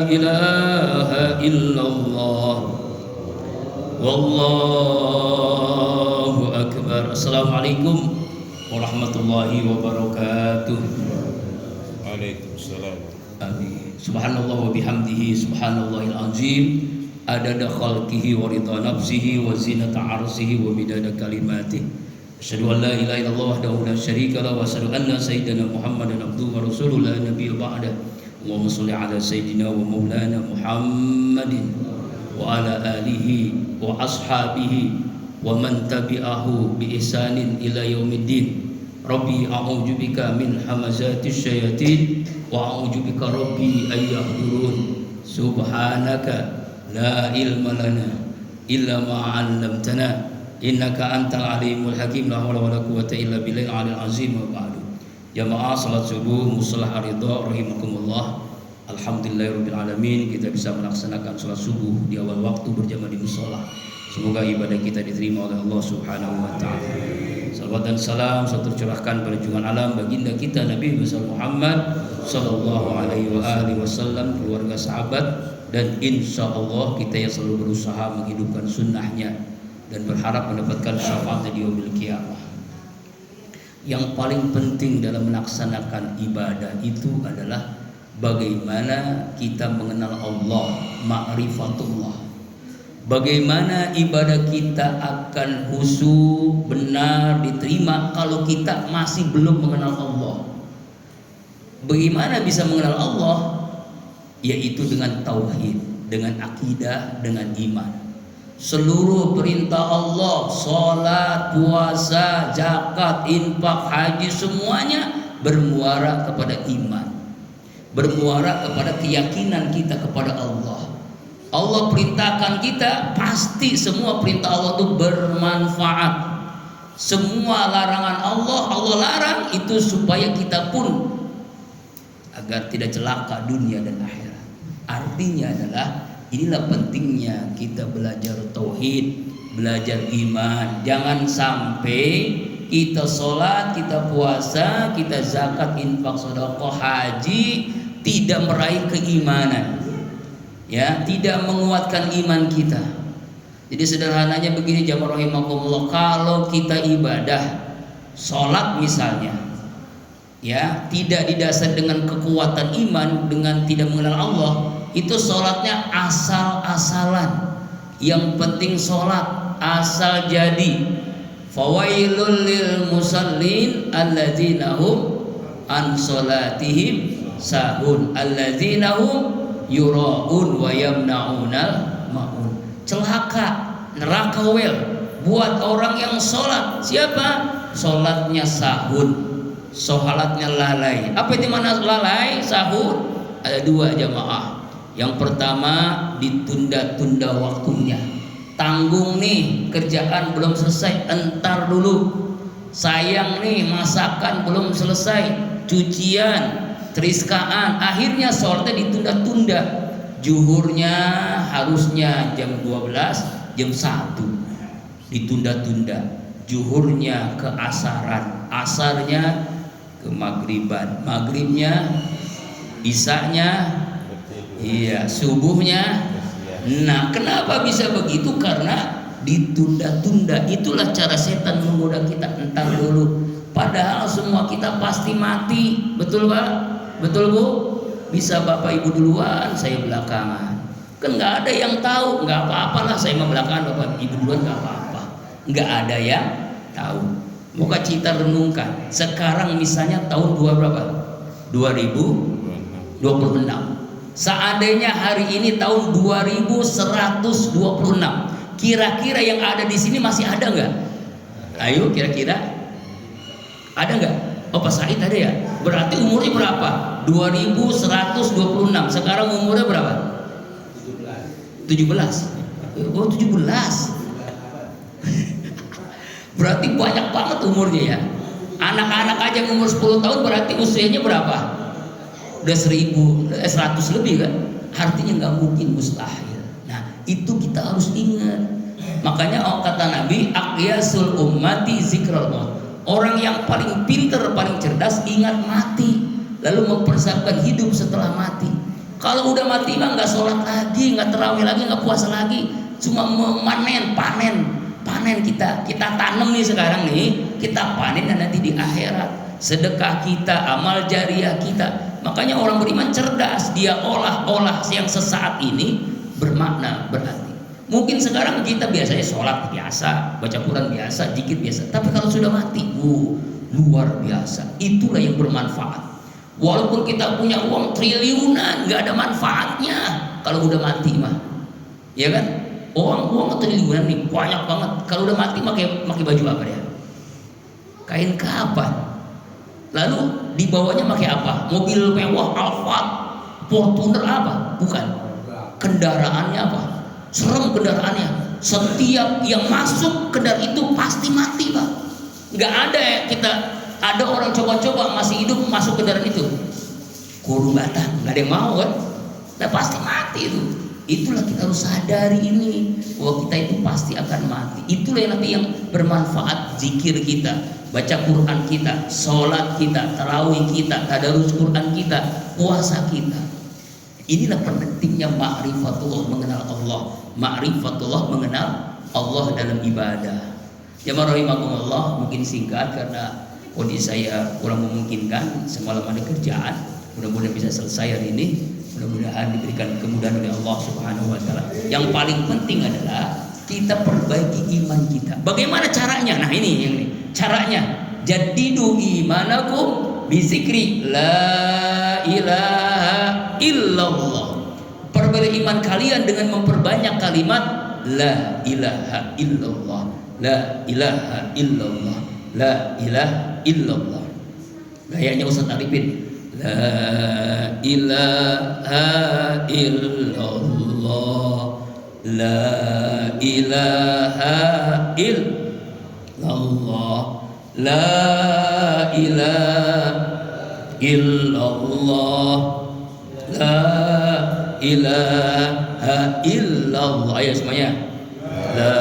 ilaha illallah wallahu akbar. Assalamualaikum warahmatullahi wabarakatuh. Waalaikumsalam. Amin. Subhanallah wa bihamdihi subhanallahil azim adada khalqihi wa ridha nafsihi wa zinata arshihi wa midada kalimatih. Asyhadu an la ilaha illallah wahdahu la syarika lahu wa asyhadu anna sayyidina Muhammadan abduhu wa rasuluhu la nabiyya ba'da. Allahumma shalli ala sayyidina wa maulana Muhammadin wa ala alihi wa ashabihi wa man tabi'ahu bi ihsanin ila yaumiddin. Rabbi a'udzu bika min hamazatis syayatin wa a'udzu bika rabbi ay yahdurun. Subhanaka la ilma lana illa ma 'allamtana innaka antal alimul hakim. La haula wala quwwata illa billahil aliyil azim. Wa ba'du. Jamaah salat subuh musalla ridha rahimakumullah. Alhamdulillahirabbil alamin, kita bisa melaksanakan salat subuh di awal waktu berjamaah di musalla. Semoga ibadah kita diterima oleh Allah Subhanahu wa taala. Salawat dan salam satu curahkan pada junjungan alam baginda kita Nabi Muhammad sallallahu alaihi wasallam, keluarga, sahabat, dan insya Allah kita yang selalu berusaha menghidupkan sunnahnya dan berharap mendapatkan syafaat di yaumil qiyamah. Yang paling penting dalam melaksanakan ibadah itu adalah bagaimana kita mengenal Allah, ma'rifatullah. Bagaimana ibadah kita akan khusyuk, benar, diterima kalau kita masih belum mengenal Allah. Bagaimana bisa mengenal Allah? Yaitu dengan tauhid, dengan akidah, dengan iman. Seluruh perintah Allah, salat, puasa, zakat, infak, haji, semuanya bermuara kepada iman, bermuara kepada keyakinan kita kepada Allah. Allah perintahkan kita, pasti semua perintah Allah itu bermanfaat. Semua larangan Allah, Allah larang itu supaya kita pun agar tidak celaka dunia dan akhirat. Artinya adalah inilah pentingnya kita belajar tauhid, belajar iman. Jangan sampai kita sholat, kita puasa, kita zakat, infak, sedekah, haji tidak meraih keimanan, ya, tidak menguatkan iman kita. Jadi sederhananya begini jamaah rahimakumullah, kalau kita ibadah sholat misalnya, ya, tidak didasar dengan kekuatan iman, dengan tidak mengenal Allah, itu sholatnya asal-asalan. Yang penting sholat asal jadi. Fawailul lil musallin alladzina hum an sholatihim sahun alladzina hum yura'un wa yamna'unal ma'un. Celaka, neraka wel buat orang yang sholat. Siapa? Sholatnya sahun, sholatnya lalai. Apa itu mana lalai, sahun? Ada dua jamaah. Yang pertama, ditunda-tunda waktunya. Tanggung nih, kerjaan belum selesai, entar dulu. Sayang nih, masakan belum selesai, cucian, teriskaan, akhirnya sholatnya ditunda-tunda. Zuhurnya harusnya jam 12, jam 1 ditunda-tunda. Zuhurnya ke asaran, asarnya ke maghriban, maghribnya, isanya, iya, subuhnya. Nah, kenapa bisa begitu? Karena ditunda-tunda. Itulah cara setan menggoda kita, entar dulu. Padahal semua kita pasti mati. Betul Pak? Betul Bu? Bisa Bapak Ibu duluan, saya belakangan. Kan nggak ada yang tahu. Nggak apa-apalah saya belakangan, Bapak Ibu duluan nggak apa-apa. Nggak ada yang tahu. Moga kita renungkan. Sekarang misalnya tahun berapa? 2026. Seandainya hari ini tahun 2126, kira-kira yang ada di sini masih ada nggak? Ayo kira-kira ada nggak? Oh Pak Said ada ya? Berarti umurnya berapa? 2126. Sekarang umurnya berapa? 17. Oh 17. Berarti banyak banget umurnya ya. Anak-anak aja yang umur 10 tahun berarti usianya berapa? Udah 100 lebih kan? Artinya nggak mungkin, mustahil. Nah itu kita harus ingat. Makanya kata Nabi, aqyasul ummati zikrul maut. Orang yang paling pintar, paling cerdas ingat mati, lalu mempersiapkan hidup setelah mati. Kalau udah mati mah nggak sholat lagi, nggak tarawih lagi, nggak puasa lagi, cuma panen kita tanam nih sekarang nih, kita panen dan nanti di akhirat sedekah kita, amal jariah kita. Makanya orang beriman cerdas, dia olah yang sesaat ini bermakna, berarti. Mungkin sekarang kita biasanya sholat biasa, baca Quran biasa, zikir biasa, tapi kalau sudah mati, luar biasa. Itulah yang bermanfaat. Walaupun kita punya uang triliunan, nggak ada manfaatnya kalau udah mati mah, ya kan? Uang triliunan nih banyak banget, kalau udah mati pakai baju apa dia? Kain kapan? Lalu dibawanya pakai apa? Mobil mewah, Alphard, Fortuner apa? Bukan. Kendaraannya apa? Serem kendaraannya. Setiap yang masuk kendaraan itu pasti mati, Pak. Nggak ada ya ada orang coba-coba masih hidup masuk kendaraan itu. Kurubatan, nggak ada yang mau kan? Nah pasti mati itu. Itulah kita harus sadari ini, bahwa kita itu pasti akan mati. Itulah yang nanti yang bermanfaat, zikir kita, baca Quran kita, sholat kita, tarawih kita, tadarus Quran kita, puasa kita. Inilah pentingnya ma'rifatullah, mengenal Allah. Ma'rifatullah, mengenal Allah dalam ibadah. Jamaah rahimakumullah, mungkin singkat karena kondisi saya kurang memungkinkan, semalam ada kerjaan. Mudah-mudahan bisa selesai hari ini. Mudah-mudahan diberikan kemudahan oleh Allah Subhanahu wa taala. Yang paling penting adalah kita perbaiki iman kita. Bagaimana caranya? Nah, ini caranya. Jadidu imanakum bizikri la ilaha illallah. Perbaiki iman kalian dengan memperbanyak kalimat la ilaha illallah. La ilaha illallah. La ilaha illallah. Gayanya Ustaz Arifin. La ilaha illallah. La ilaha illallah. La ilaha illallah. La ilaha illallah. Ayo semuanya. La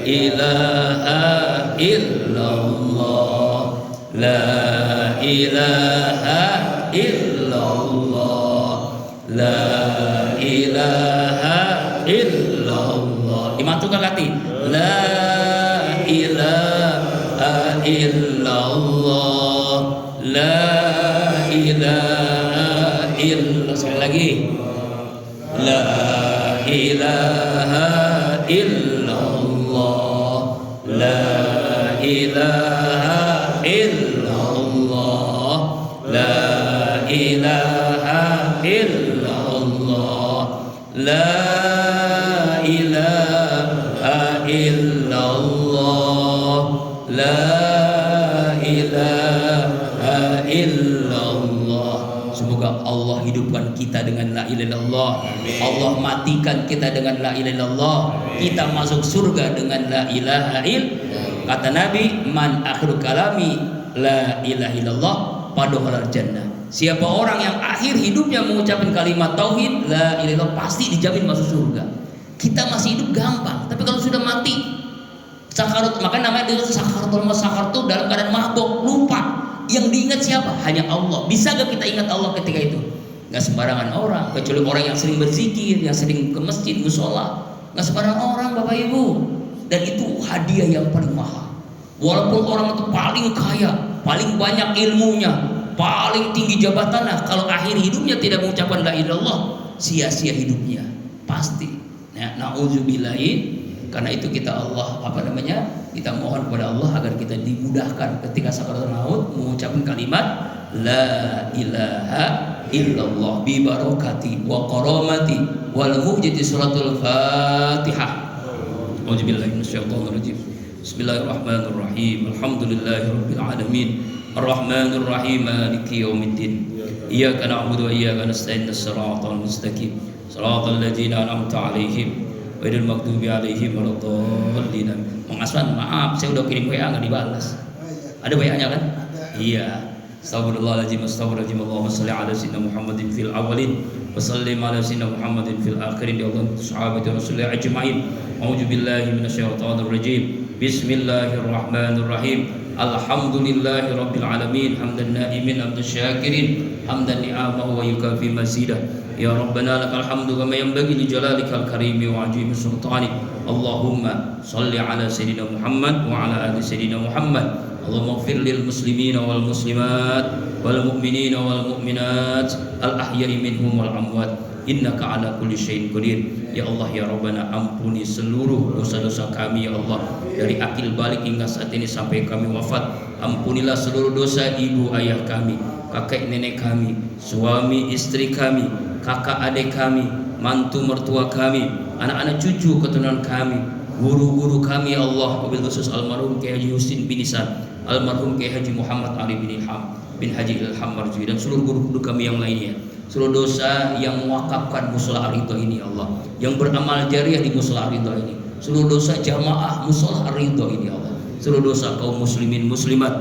ilaha illallah. La ilaha illallah. La ilaha illallah. Dimantukan hati. La ilaha illallah. La ilaha illallah. Sekali lagi. La ilaha illallah. La ilaha illallah. La ilaha illallah. La ilaha illallah. La ilaha illallah. Semoga Allah hidupkan kita dengan la ilaha illallah. Allah matikan kita dengan la ilaha illallah. Kita masuk surga dengan la ilaha illallah. Kata Nabi, man akhiru kalami la ilaha illallah padahal jannah. Siapa orang yang akhir hidupnya mengucapkan kalimat tauhid la ilaha illallah pasti dijamin masuk surga. Kita masih hidup gampang, tapi kalau sudah mati sakarat, makanya namanya itu sakaratul maut. Sakarat itu dalam keadaan mabuk, lupa. Yang diingat siapa? Hanya Allah. Bisa gak kita ingat Allah ketika itu? Gak sembarangan orang, kecuali orang yang sering berzikir, yang sering ke masjid, musola. Gak sembarangan orang, Bapak Ibu. Dan itu hadiah yang paling mahal. Walaupun orang itu paling kaya, paling banyak ilmunya, paling tinggi jabatannya, kalau akhir hidupnya tidak mengucapkan la ilaha illallah, sia-sia hidupnya pasti. Nah, nauzubillahi. Karena itu kita kita mohon kepada Allah agar kita dimudahkan ketika sakaratul maut mengucapkan kalimat la ilaha illallah bi barakati wa karamati wal mu'jizati suratul Fatihah. Auzubillahi minasyaitonir rajim. Bismillahirrahmanirrahim. Alhamdulillahirabbil alamin. Arrahmanir rahim. Maliki yaumiddin. Iyyaka na'budu wa iyyaka nasta'in. Shiratal mustaqim. Shiratal ladzina an'amta 'alaihim ghairil maghdubi 'alaihim waladdallin. Mang Aswan, maaf saya udah kirim WA enggak dibalas. Ada WA-nya kan? Iya. Astagfirullahaladzim, astagfirullahaladzim. Allahumma salli ala sayyidina Muhammadin fil awalin wa sallim ala sayyidina Muhammadin fil akhirin. Ya Allah, sahabati Rasulullah ajma'in. A'udzu billahi minasyaitonir rajim. Bismillahirrahmanirrahim. Alhamdulillahi rabbil alamin hamdan na'imin hamdan syakirin hamdan ni'amahu wa yukafi mazidah. Ya Rabbana lakal hamdu kama yanbaghi li jalalikal karimi wa azimi sultanik. Allahumma salli ala sayyidina Muhammad wa ala ali sayyidina Muhammad. Allahumma ighfir lil muslimina wal muslimat wal mu'minina wal mu'minat al ahya'i minhum wal amwat. Innaka ala kulli syai'in qadir. Ya Allah ya Rabbana, ampuni seluruh dosa-dosa kami ya Allah, dari akil balik hingga saat ini sampai kami wafat. Ampunilah seluruh dosa ibu ayah kami, kakek nenek kami, suami istri kami, kakak adik kami, mantu mertua kami, anak-anak cucu keturunan kami, guru-guru kami ya Allah, wabil khusus almarhum Kiai Haji Husin bin Isan, almarhum Kiai Haji Muhammad Ali bin Ilham bin Haji Ilham Marzuki, dan seluruh guru-guru kami yang lainnya. Seluruh dosa yang mewakafkan musola Ar-Ridha ini Allah, yang beramal jariah di musola Ar-Ridha ini, seluruh dosa jamaah musola Ar-Ridha ini Allah, seluruh dosa kaum muslimin muslimat,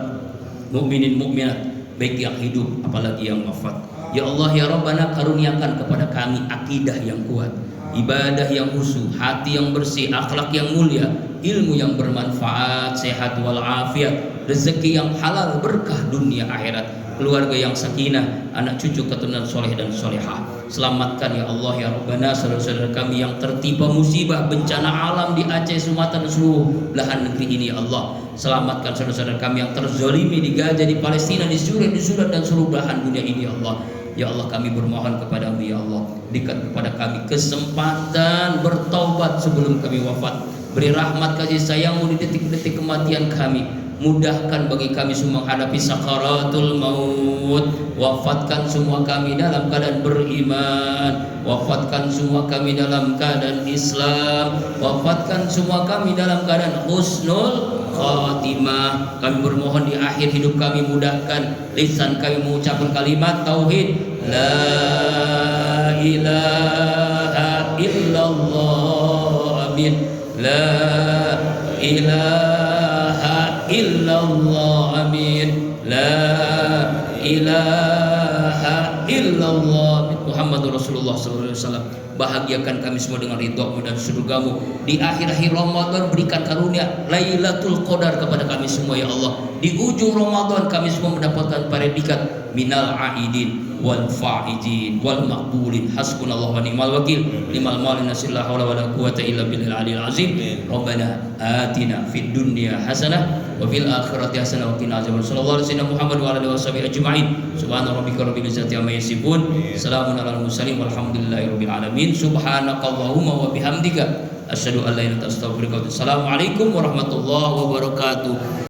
mukminin mukminat, baik yang hidup apalagi yang wafat. Ya Allah ya Rabbana, karuniakan kepada kami akidah yang kuat, ibadah yang khusyuk, hati yang bersih, akhlak yang mulia, ilmu yang bermanfaat, sehat walafiat, rezeki yang halal, berkah dunia akhirat, keluarga yang sakinah, anak cucu keturunan soleh dan solehah. Selamatkan ya Allah ya Rabbana saudara-saudara kami yang tertimpa musibah bencana alam di Aceh, Sumatera dan seluruh belahan negeri ini ya Allah. Selamatkan saudara-saudara kami yang terzalimi di Gaza, di Palestina, di Suriah, di Sudan dan seluruh belahan dunia ini ya Allah. Ya Allah, kami bermohon kepadamu ya Allah, berikan kepada kami kesempatan bertaubat sebelum kami wafat. Beri rahmat kasih sayangmu di detik-detik kematian kami. Mudahkan bagi kami semua menghadapi sakaratul maut. Wafatkan semua kami dalam keadaan beriman. Wafatkan semua kami dalam keadaan Islam. Wafatkan semua kami dalam keadaan husnul khatimah. Kami bermohon di akhir hidup kami, mudahkan lisan kami mengucapkan kalimat tauhid, la ilaha illallah, amin. La ilaha illallah, amin. La ilaha illallah Muhammadur Rasulullah SAW. Bahagiakan kami semua dengan ridha-Mu dan surga-Mu. Di akhir-akhir Ramadan berikan karunia Lailatul Qadar kepada kami semua ya Allah. Di ujung Ramadan kami semua mendapatkan predikat minal aidin wal faizin wal maqbulin. Hasbunallahu wa ni'mal wakil. Limal maulin nasillahu wala quwwata illa billahil aliyil azim. Rabbana atina fid dunya hasanah wa fil akhirati hasanah wa qina adzabannar. Sallallahu alaihi wasallam Muhammad wa alihi washabihi ajmain. Subhana rabbika rabbil izzati amma yasifun. Salamun alal mursalin walhamdulillahi rabbil alamin. Subhanakallahumma wa bihamdika asyhadu an la ilaha illa anta astaghfiruka wa atubu ilaik. Assalamualaikum warahmatullahi wabarakatuh.